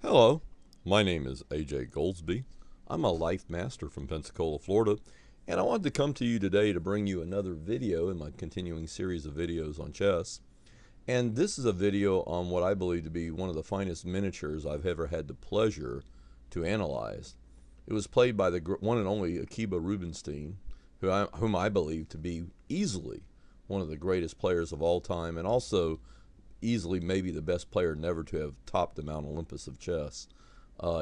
Hello, my name is AJ Goldsby. I'm a life master from Pensacola, Florida, and I wanted to come to you today to bring you another video in my continuing series of videos on chess. And this is a video on what I believe to be one of the finest miniatures I've ever had the pleasure to analyze. It was played by the one and only Akiba Rubinstein, whom I believe to be easily one of the greatest players of all time, and also easily maybe the best player never to have topped the Mount Olympus of chess.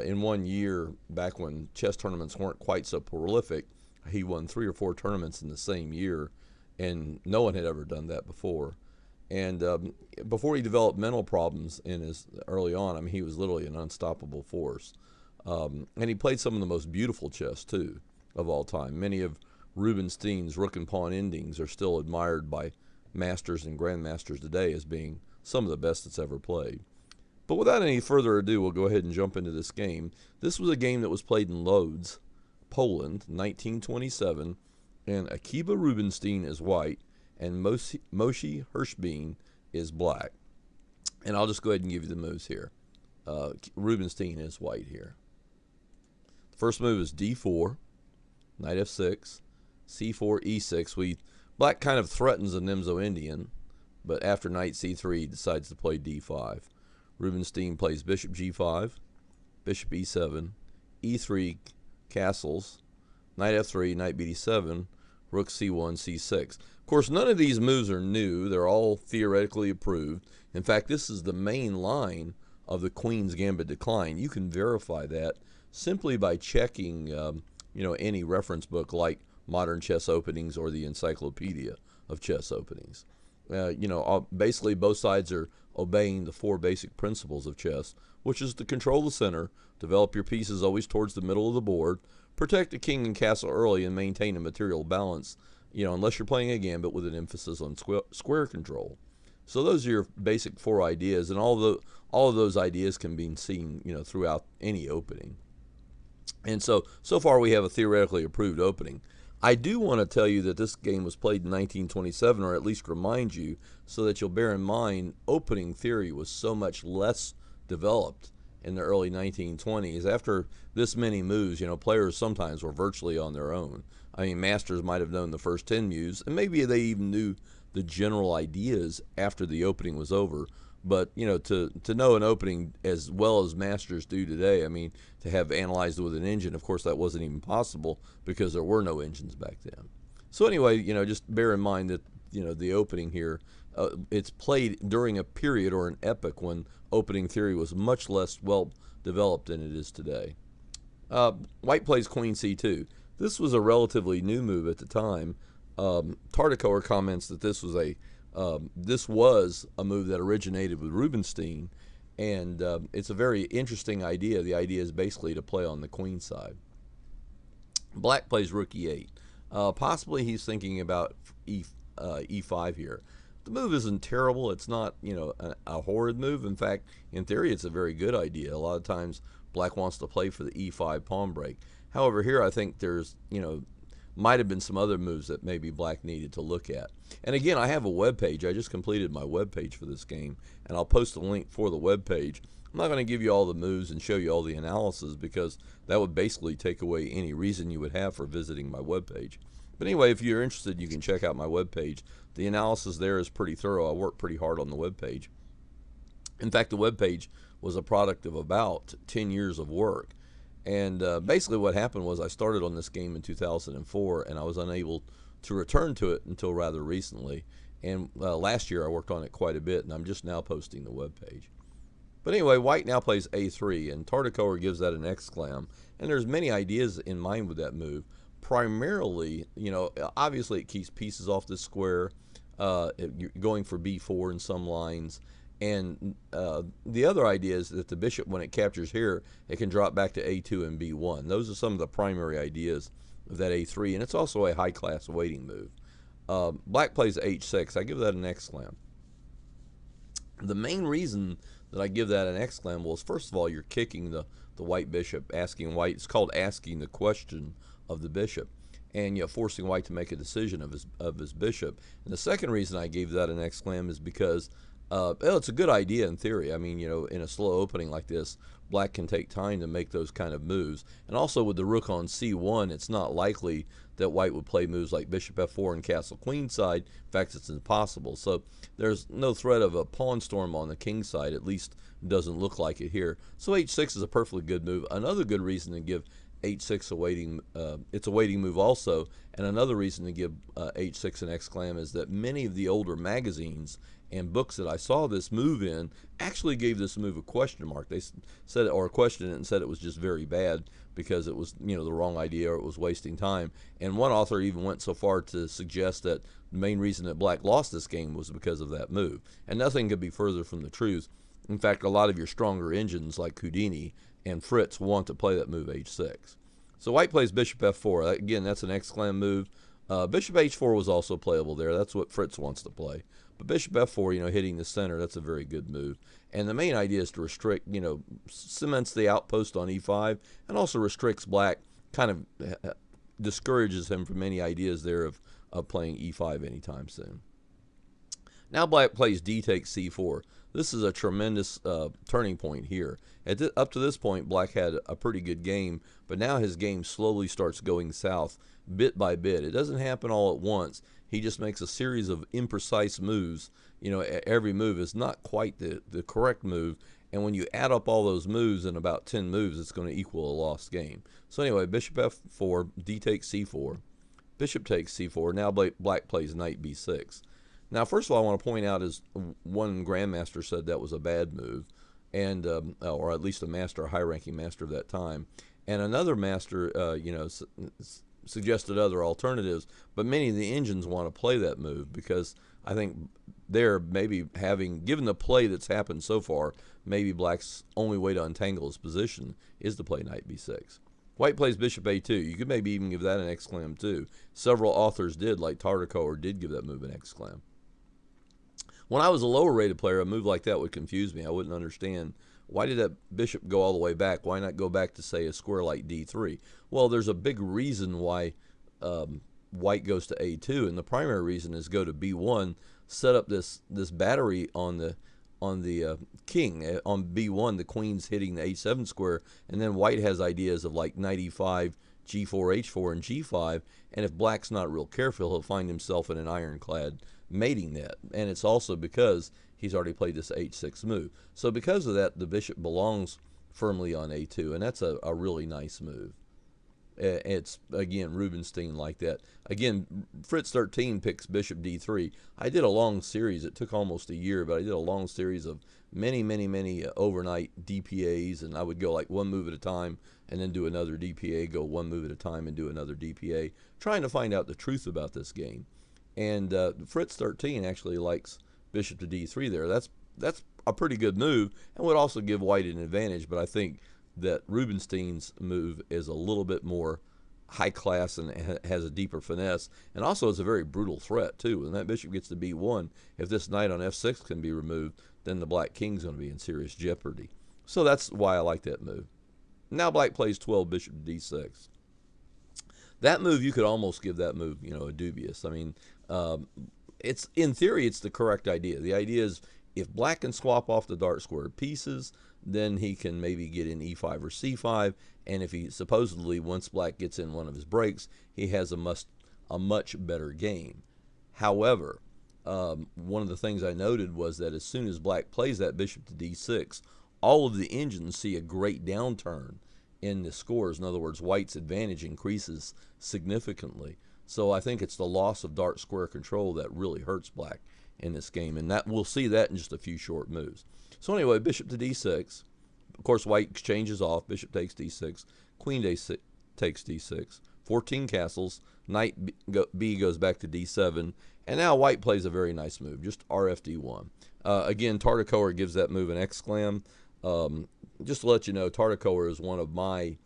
In one year, back when chess tournaments weren't quite so prolific, he won 3 or 4 tournaments in the same year, and no one had ever done that before. And before he developed mental problems in his early on, I mean, he was literally an unstoppable force. And he played some of the most beautiful chess too of all time. Many of Rubinstein's rook and pawn endings are still admired by masters and grandmasters today as being some of the best that's ever played. But without any further ado, we'll go ahead and jump into this game. This was a game that was played in Lodz, Poland, 1927, and Akiba Rubinstein is white, and Moishe Hirschbein is black. And I'll just go ahead and give you the moves here. Rubinstein is white here. The first move is d4, knight f6, c4, e6. Black kind of threatens a Nimzo Indian, but after knight c3, he decides to play d5. Rubinstein plays bishop g5, bishop e7, e3, castles, knight f3, knight bd7, rook c1, c6. Of course, none of these moves are new. They're all theoretically approved. In fact, this is the main line of the Queen's Gambit decline. You can verify that simply by checking any reference book like Modern Chess Openings or the Encyclopedia of Chess Openings. Basically both sides are obeying the 4 basic principles of chess, which is to control the center, develop your pieces always towards the middle of the board, protect the king and castle early, and maintain a material balance, unless you're playing a gambit with an emphasis on square control. So those are your basic 4 ideas, and all of those ideas can be seen, throughout any opening. And so far we have a theoretically approved opening. I do want to tell you that this game was played in 1927, or at least remind you, so that you'll bear in mind opening theory was so much less developed in the early 1920s. After this many moves, players sometimes were virtually on their own. I mean, masters might have known the first 10 moves, and maybe they even knew the general ideas after the opening was over. But, to know an opening as well as masters do today, I mean, to have analyzed it with an engine, of course, that wasn't even possible because there were no engines back then. So anyway, just bear in mind that, the opening here, it's played during a period or an epoch when opening theory was much less well developed than it is today. White plays queen c2. This was a relatively new move at the time. Tartakower comments that this was a move that originated with Rubinstein, and it's a very interesting idea. The idea is basically to play on the queen side. Black plays rook e8. Possibly he's thinking about e5 here. The move isn't terrible. It's not a horrid move. In fact, in theory, it's a very good idea. A lot of times, black wants to play for the e5 pawn break. However, here I think there's might have been some other moves that maybe black needed to look at. And again, I have a web page. I just completed my web page for this game, and I'll post a link for the web page. I'm not going to give you all the moves and show you all the analysis because that would basically take away any reason you would have for visiting my web page. But anyway, if you're interested, you can check out my web page. The analysis there is pretty thorough. I worked pretty hard on the web page. In fact, the web page was a product of about 10 years of work. And basically what happened was I started on this game in 2004, and I was unable to return to it until rather recently. And last year I worked on it quite a bit, and I'm just now posting the web page. But anyway, white now plays a3, and Tartakower gives that an exclam. And there's many ideas in mind with that move. Primarily, obviously it keeps pieces off the square. You're going for b4 in some lines. And the other idea is that the bishop, when it captures here, it can drop back to a2 and b1. Those are some of the primary ideas of that a3, and it's also a high-class waiting move. Black plays h6. I give that an exclam. The main reason that I give that an exclam was, first of all, you're kicking the white bishop, asking white. It's called asking the question of the bishop, and forcing white to make a decision of his bishop. And the second reason I gave that an exclam is because Well, it's a good idea in theory. I mean, you know, in a slow opening like this, black can take time to make those kind of moves. And also with the rook on c1, it's not likely that white would play moves like bishop f4 and castle queen side. In fact, it's impossible. So there's no threat of a pawn storm on the king side. At least doesn't look like it here. So h6 is a perfectly good move. Another good reason to give h6 a waiting, it's a waiting move also. And another reason to give h6 an exclam is that many of the older magazines and books that I saw this move in actually gave this move a question mark. They said, or questioned it and said it was just very bad because it was, you know, the wrong idea or it was wasting time. And one author even went so far to suggest that the main reason that black lost this game was because of that move. And nothing could be further from the truth. In fact, a lot of your stronger engines like Houdini and Fritz want to play that move h6. So white plays bishop f4. Again, that's an exclam move. Bishop h4 was also playable there. That's what Fritz wants to play. But bishop f4, you know, hitting the center, that's a very good move. And the main idea is to restrict, you know, cements the outpost on e5 and also restricts black, kind of discourages him from any ideas there of playing e5 anytime soon. Now black plays d takes c4. This is a tremendous turning point here. Up to this point, black had a pretty good game, but now his game slowly starts going south bit by bit. It doesn't happen all at once. He just makes a series of imprecise moves. You know, every move is not quite the correct move, and when you add up all those moves in about 10 moves, it's going to equal a lost game. So anyway, bishop f4, d takes c4, bishop takes c4. Now black plays knight b6. Now, first of all, I want to point out is one grandmaster said that was a bad move, and or at least a master, a high-ranking master of that time, and another master, you know, suggested other alternatives. But many of the engines want to play that move because I think they're maybe having, given the play that's happened so far, maybe black's only way to untangle his position is to play knight b6. White plays bishop a2. You could maybe even give that an exclam too. Several authors did, like Tartakower did give that move an exclam. When I was a lower rated player, a move like that would confuse me. I wouldn't understand, why did that bishop go all the way back? Why not go back to, say, a square like d3? Well, there's a big reason why white goes to a2, and the primary reason is go to b1, set up this battery on the king. On b1, the queen's hitting the h7 square, and then white has ideas of like knight e5, g4, h4, and g5, and if black's not real careful, he'll find himself in an ironclad mating net. And it's also because he's already played this h6 move. So because of that, the bishop belongs firmly on a2, and that's a really nice move. It's, again, Rubinstein like that. Again, Fritz 13 picks bishop d3. I did a long series. It took almost a year, but I did a long series of many overnight DPAs, and I would go like one move at a time and then do another DPA, go one move at a time and do another DPA, trying to find out the truth about this game. And Fritz 13 actually likes bishop to d3 there. That's a pretty good move and would also give white an advantage, but I think that Rubinstein's move is a little bit more high class and has a deeper finesse, and also is a very brutal threat too. When that bishop gets to b1, if this knight on f6 can be removed, then the black king's going to be in serious jeopardy. So that's why I like that move. Now black plays 12 bishop to d6. That move, you could almost give that move, you know, a dubious. I mean, it's, in theory, it's the correct idea. The idea is if black can swap off the dark square pieces, then he can maybe get in e5 or c5, and if he supposedly, once black gets in one of his breaks, he has a much better game. However, one of the things I noted was that as soon as black plays that bishop to d6, all of the engines see a great downturn in the scores. In other words, white's advantage increases significantly. So I think it's the loss of dark square control that really hurts black in this game, and that we'll see that in just a few short moves. So anyway, bishop to d6. Of course, white exchanges off. Bishop takes d6. Queen takes d6. 14 castles. Knight b goes back to d7. And now white plays a very nice move, just rfd1. Again, Tartakower gives that move an exclam. Just to let you know, Tartakower is one of my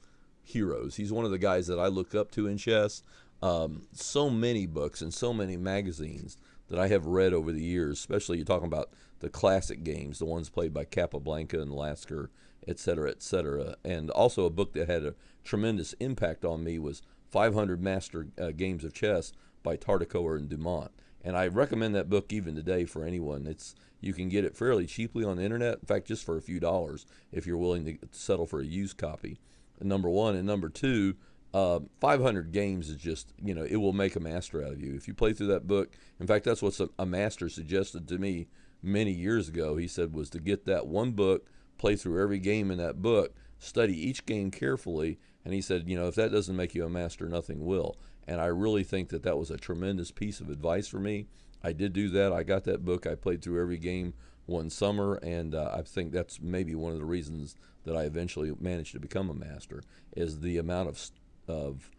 heroes. He's one of the guys that I look up to in chess. So many books and so many magazines that I have read over the years, especially you're talking about the classic games, the ones played by Capablanca and Lasker, etc., etc. And also a book that had a tremendous impact on me was 500 Master Games of Chess by Tartakower and Dumont. And I recommend that book even today for anyone. You can get it fairly cheaply on the internet. In fact, just for a few dollars if you're willing to settle for a used copy. Number one. And number two, 500 games is just, it will make a master out of you. If you play through that book, in fact, that's what a master suggested to me many years ago. He said was to get that one book, play through every game in that book, study each game carefully, and he said, if that doesn't make you a master, nothing will. And I really think that was a tremendous piece of advice for me. I did do that. I got that book. I played through every game one summer, and I think that's maybe one of the reasons that I eventually managed to become a master, is the amount of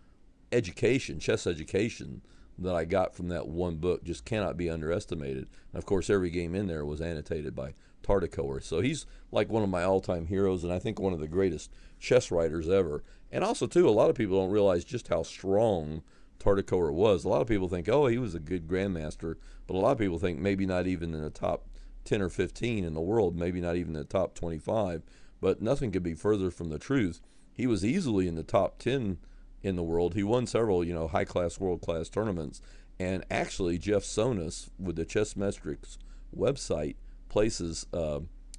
education, chess education, that I got from that one book just cannot be underestimated. And of course, every game in there was annotated by Tartakower. So he's like one of my all-time heroes, and I think one of the greatest chess writers ever. And also, too, a lot of people don't realize just how strong Tartakower was. A lot of people think, oh, he was a good grandmaster, but a lot of people think maybe not even in the top 10 or 15 in the world, maybe not even in the top 25. But nothing could be further from the truth. He was easily in the top 10 in the world. He won several, high-class, world-class tournaments. And actually, Jeff Sonis with the Chess Metrics website places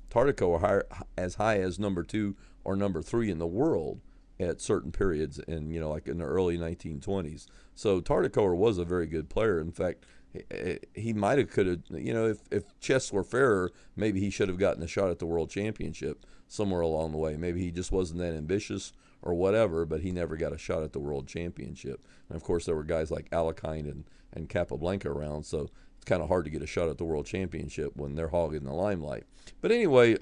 Tartakower as high as number 2 or number 3 in the world at certain periods, in like in the early 1920s. So Tartakower was a very good player. In fact, he might have could have, if chess were fairer, maybe he should have gotten a shot at the world championship somewhere along the way. Maybe he just wasn't that ambitious or whatever, but he never got a shot at the world championship. And of course, there were guys like Alekhine and Capablanca around, so it's kind of hard to get a shot at the world championship when they're hogging the limelight. But anyway,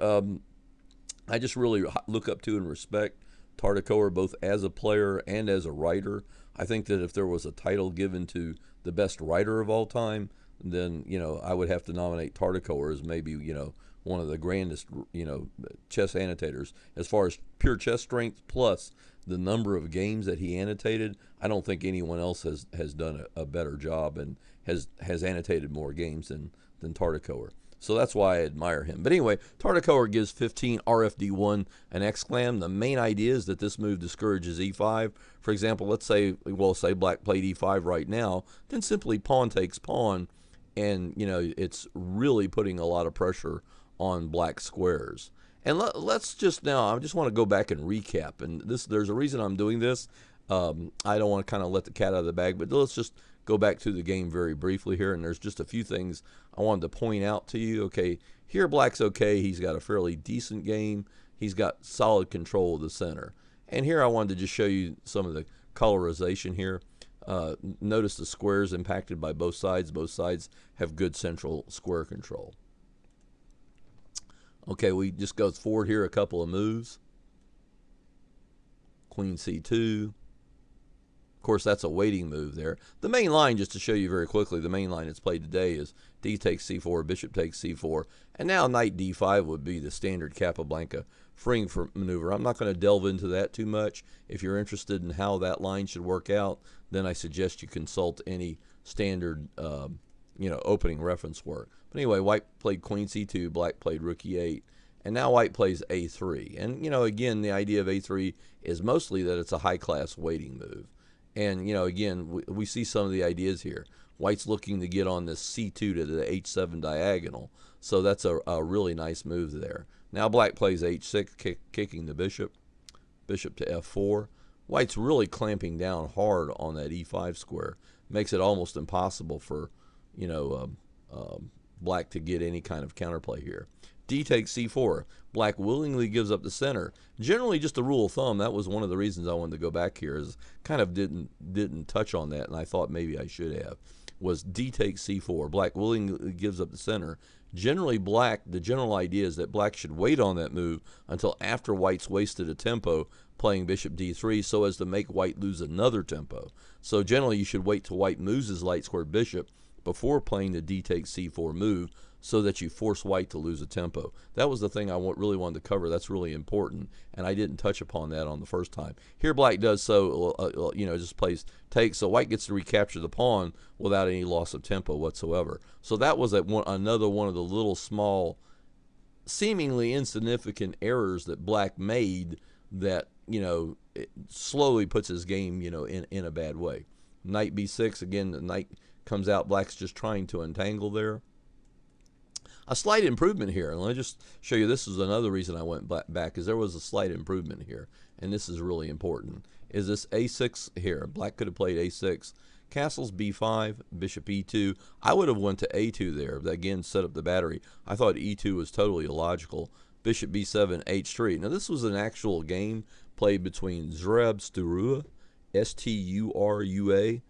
I just really look up to and respect Tartakower both as a player and as a writer. I think that if there was a title given to the best writer of all time, then I would have to nominate Tartakower as maybe one of the grandest chess annotators as far as pure chess strength plus the number of games that he annotated. I don't think anyone else has done a better job and has annotated more games than Tartakower. So that's why I admire him. But anyway, Tartakower gives 15, RFD1, an exclam. The main idea is that this move discourages e5. For example, let's say black played e5 right now, then simply pawn takes pawn, and it's really putting a lot of pressure on black squares. And let's just now, I just want to go back and recap. And there's a reason I'm doing this. I don't want to kind of let the cat out of the bag, but let's just go back to the game very briefly here, and there's just a few things I wanted to point out to you. Okay, here black's okay. He's got a fairly decent game. He's got solid control of the center. And here I wanted to just show you some of the colorization here. Notice the squares impacted by both sides. Both sides have good central square control. Okay, we just go forward here a couple of moves. Queen c2. Of course, that's a waiting move there. The main line, just to show you very quickly, the main line that's played today is d takes c4, bishop takes c4, and now knight d5 would be the standard Capablanca freeing for maneuver. I'm not going to delve into that too much. If you're interested in how that line should work out, then I suggest you consult any standard, opening reference work. But anyway, white played queen c2, black played rook e8, and now white plays a3. And, again, the idea of a3 is mostly that it's a high-class waiting move. And, again, we see some of the ideas here. White's looking to get on this c2 to the h7 diagonal. So that's a really nice move there. Now black plays h6, kicking the bishop. Bishop to f4. White's really clamping down hard on that e5 square. Makes it almost impossible for, black to get any kind of counterplay here. D takes c4. Black willingly gives up the center. Generally, just a rule of thumb, that was one of the reasons I wanted to go back here, is kind of didn't touch on that, and I thought maybe I should have, was D takes c4. Black willingly gives up the center. Generally, the general idea is that black should wait on that move until after white's wasted a tempo playing bishop d3 so as to make white lose another tempo. So generally, you should wait till white moves his light squared bishop before playing the d takes c4 move, so that you force white to lose a tempo. That was the thing I really wanted to cover. That's really important, and I didn't touch upon that on the first time. Here black does so, just plays take, so white gets to recapture the pawn without any loss of tempo whatsoever. So that was another one of the little small, seemingly insignificant errors that black made that, it slowly puts his game, in a bad way. Knight b6, again, the knight comes out. Black's just trying to untangle there. A slight improvement here, and let me just show you, this is another reason I went back, is there was a slight improvement here, and this is really important, is this a6 here. Black could have played a6, castles b5, bishop e2. I would have went to a2 there, that again set up the battery. I thought e2 was totally illogical. Bishop b7, h3. Now this was an actual game played between Zurab Sturua, S-T-U-R-U-A,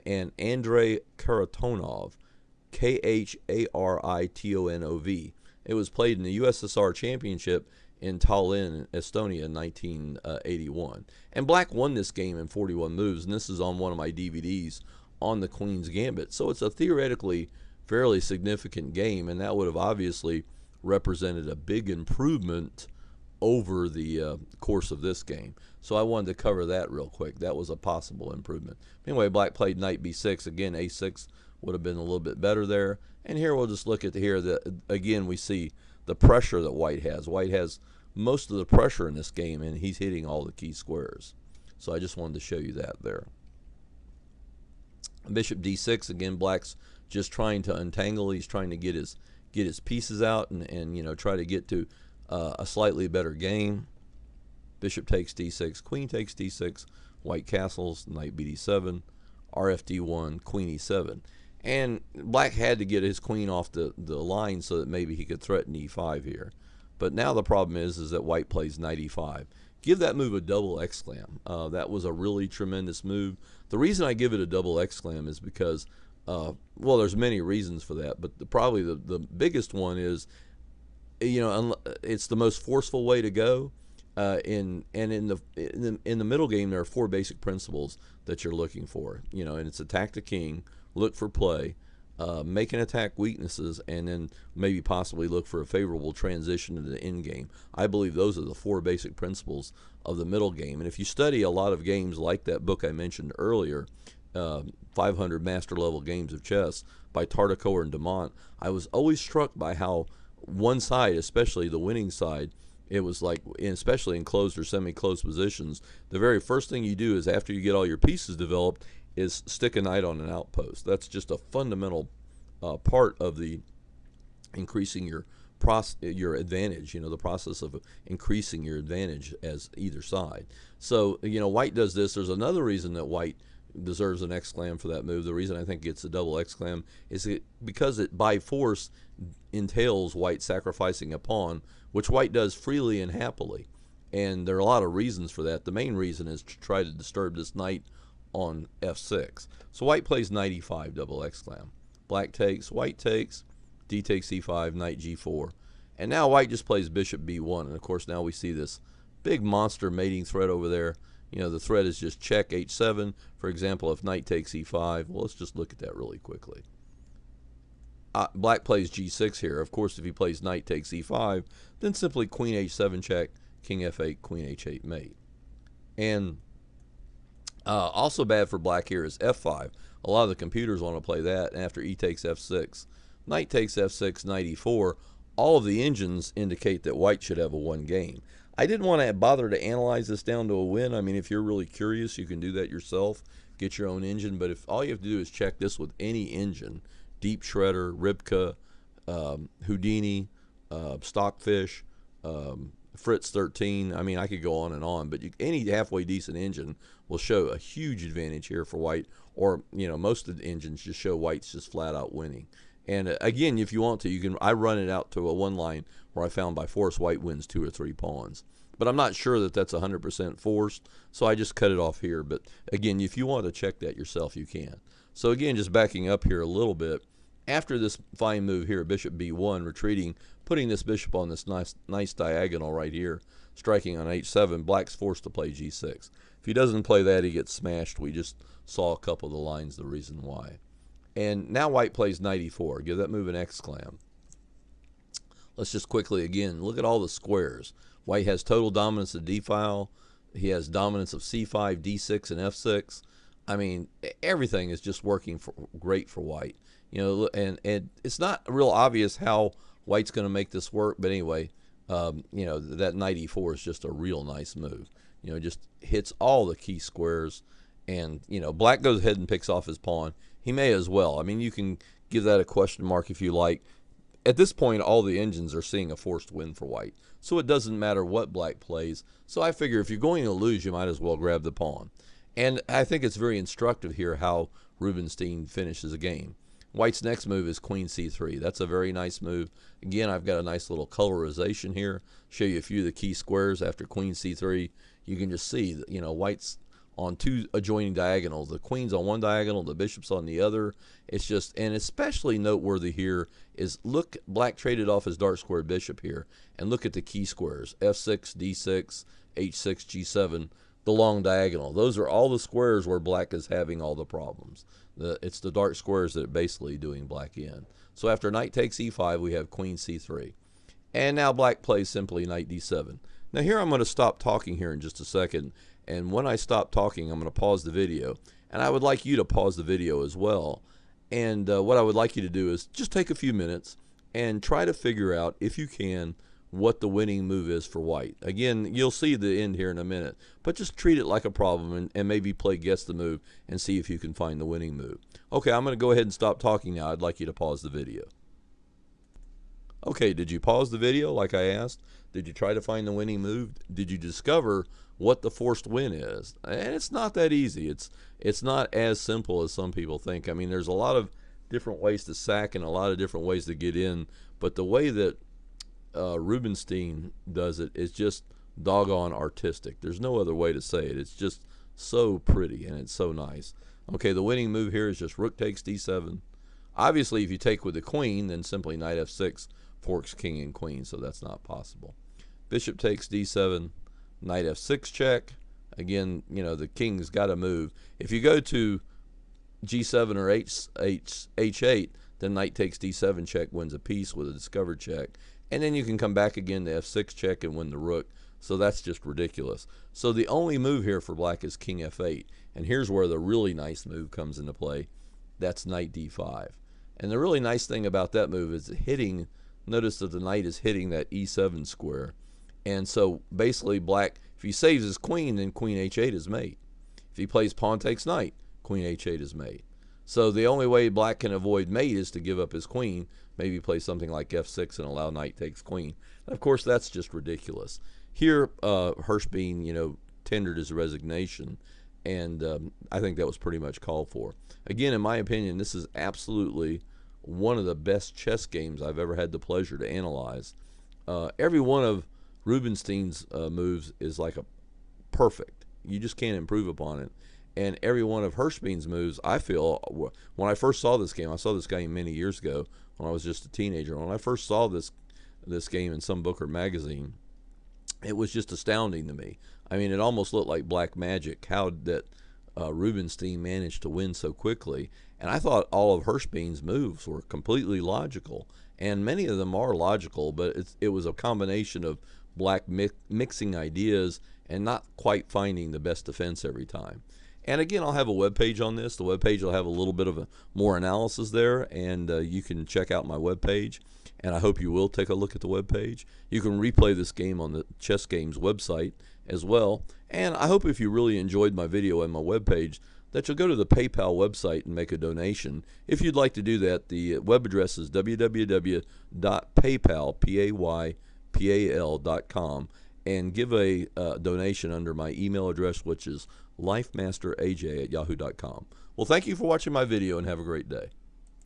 and Andrei Karatonov, K-H-A-R-I-T-O-N-O-V. It was played in the USSR Championship in Tallinn, Estonia in 1981. And Black won this game in 41 moves, and this is on one of my DVDs on the Queen's Gambit. So it's a theoretically fairly significant game, and that would have obviously represented a big improvement over the course of this game. So I wanted to cover that real quick. That was a possible improvement. Anyway, Black played knight b6. Again, a6 would have been a little bit better there. And here we'll just look at here that again we see the pressure that White has. White has most of the pressure in this game, and he's hitting all the key squares. So I just wanted to show you that there. Bishop d6, again, Black's just trying to untangle. He's trying to get his pieces out and you know, try to get to a slightly better game. Bishop takes d6, queen takes d6, White castles, knight bd7, rfd1, queen e7. And Black had to get his queen off the line so that maybe he could threaten e5 here. But now the problem is that White plays knight e5. Give that move a double exclam. That was a really tremendous move. The reason I give it a double exclam is because, well, there's many reasons for that, but probably the biggest one is, you know, it's the most forceful way to go. In the middle game, there are 4 basic principles that you're looking for. You know, and it's attack the king, look for play, make and attack weaknesses, and then maybe possibly look for a favorable transition to the end game. I believe those are the 4 basic principles of the middle game. And if you study a lot of games like that book I mentioned earlier, 500 Master Level Games of Chess by Tartakower and Dumont, I was always struck by how one side, especially the winning side, it was like, especially in closed or semi-closed positions, the very first thing you do is after you get all your pieces developed is stick a knight on an outpost. That's just a fundamental part of the increasing your advantage, you know, the process of increasing your advantage as either side. So, you know, White does this. There's another reason that White deserves an exclam for that move. The reason I think it's a double exclam is because it by force entails White sacrificing a pawn, which White does freely and happily. And there are a lot of reasons for that. The main reason is to try to disturb this knight on f6. So White plays knight e5, double exclam. Black takes, White takes, d takes e5, knight g4. And now White just plays bishop b1. And of course now we see this big monster mating threat over there. You know, the threat is just check h7. For example, if knight takes e5, well, let's just look at that really quickly. Black plays g6 here. Of course, if he plays knight takes e5, then simply queen h7 check, king f8, queen h8 mate. And also bad for Black here is f5. A lot of the computers want to play that. And after e takes f6, knight takes f6, knight e4, all of the engines indicate that White should have a 1 game. I didn't want to bother to analyze this down to a win. I mean, if you're really curious, you can do that yourself, get your own engine. But if all you have to do is check this with any engine, Deep Shredder, Ribka, Houdini, Stockfish, Fritz 13. I mean, I could go on, but any halfway decent engine will show a huge advantage here for White, or, you know, most of the engines just show White's just flat out winning. And again, if you want to, you can. I run it out to a 1 line where I found by force White wins 2 or 3 pawns. But I'm not sure that that's 100% forced, so I just cut it off here. But again, if you want to check that yourself, you can. So again, just backing up here a little bit, after this fine move here, bishop b1, retreating, putting this bishop on this nice diagonal right here, striking on h7, Black's forced to play g6. If he doesn't play that, he gets smashed. We just saw a couple of the lines, the reason why. And now White plays knight e4. Give that move an exclam. Let's just quickly, again, look at all the squares. White has total dominance of d-file. He has dominance of c5, d6, and f6. I mean, everything is just working great for White. You know, and it's not real obvious how White's going to make this work. But anyway, you know, that knight e4 is just a real nice move. You know, just hits all the key squares. And, you know, Black goes ahead and picks off his pawn. he may as well. I mean, you can give that a question mark if you like. At this point, all the engines are seeing a forced win for white, so it doesn't matter what black plays. So I figure if you're going to lose, you might as well grab the pawn. And I think it's very instructive here how Rubinstein finishes a game. White's next move is queen c3. That's a very nice move. Again, I've got a nice little colorization here. Show you a few of the key squares after queen c3. You can just see that, you know, white's on two adjoining diagonals. The queen's on one diagonal, the bishop's on the other. It's just, and especially noteworthy here is look, black traded off his dark squared bishop here, and look at the key squares, f6, d6, h6, g7, the long diagonal. Those are all the squares where black is having all the problems. It's the dark squares that are basically doing black in. So after knight takes e5, we have queen c3. And now black plays simply knight d7. Now here I'm going to stop talking here in just a second, and when I stop talking, I'm going to pause the video. And I would like you to pause the video as well. And what I would like you to do is just take a few minutes and try to figure out, if you can, what the winning move is for white. Again, you'll see the end here in a minute, but just treat it like a problem and maybe play guess the move and see if you can find the winning move. Okay, I'm going to go ahead and stop talking now. I'd like you to pause the video. Okay, did you pause the video like I asked? Did you try to find the winning move? Did you discover what the forced win is? And it's not that easy. It's not as simple as some people think. I mean, there's a lot of different ways to sack and a lot of different ways to get in, but the way that Rubinstein does it is just doggone artistic. There's no other way to say it. It's just so pretty and it's so nice. Okay, the winning move here is just rook takes d7. Obviously, if you take with the queen, then simply knight f6 forks king and queen, so that's not possible. Bishop takes d7, knight f6 check. Again, you know, the king's got to move. If you go to g7 or h8, then knight takes d7 check wins a piece with a discovered check. And then you can come back again to f6 check and win the rook. So that's just ridiculous. So the only move here for black is king f8. And here's where the really nice move comes into play. That's knight d5. And the really nice thing about that move is hitting, notice that the knight is hitting that e7 square. And so basically black, if he saves his queen, then queen h8 is mate. If he plays pawn takes knight, queen h8 is mate. So the only way black can avoid mate is to give up his queen, maybe play something like f6 and allow knight takes queen. And of course, that's just ridiculous. Here, Hirschbein, you know, tendered his resignation, and I think that was pretty much called for. Again, in my opinion, this is absolutely one of the best chess games I've ever had the pleasure to analyze. Every one of Rubinstein's moves is like a perfect. You just can't improve upon it. And every one of Hirschbein's moves, I feel, when I first saw this game, I saw this game many years ago when I was just a teenager. When I first saw this game in some book or magazine, it was just astounding to me. I mean, it almost looked like black magic, how that Rubinstein managed to win so quickly. And I thought all of Hirschbein's moves were completely logical. And many of them are logical, but it was a combination of black mixing ideas and not quite finding the best defense every time. And again, I'll have a web page on this. The web page will have a little bit of more analysis there, and you can check out my web page. And I hope you will take a look at the web page. You can replay this game on the Chess Games website as well. And I hope if you really enjoyed my video and my web page, that you'll go to the PayPal website and make a donation. If you'd like to do that, the web address is www.paypal.com, and give a donation under my email address, which is lifemasteraj@yahoo.com. Well, thank you for watching my video, and have a great day.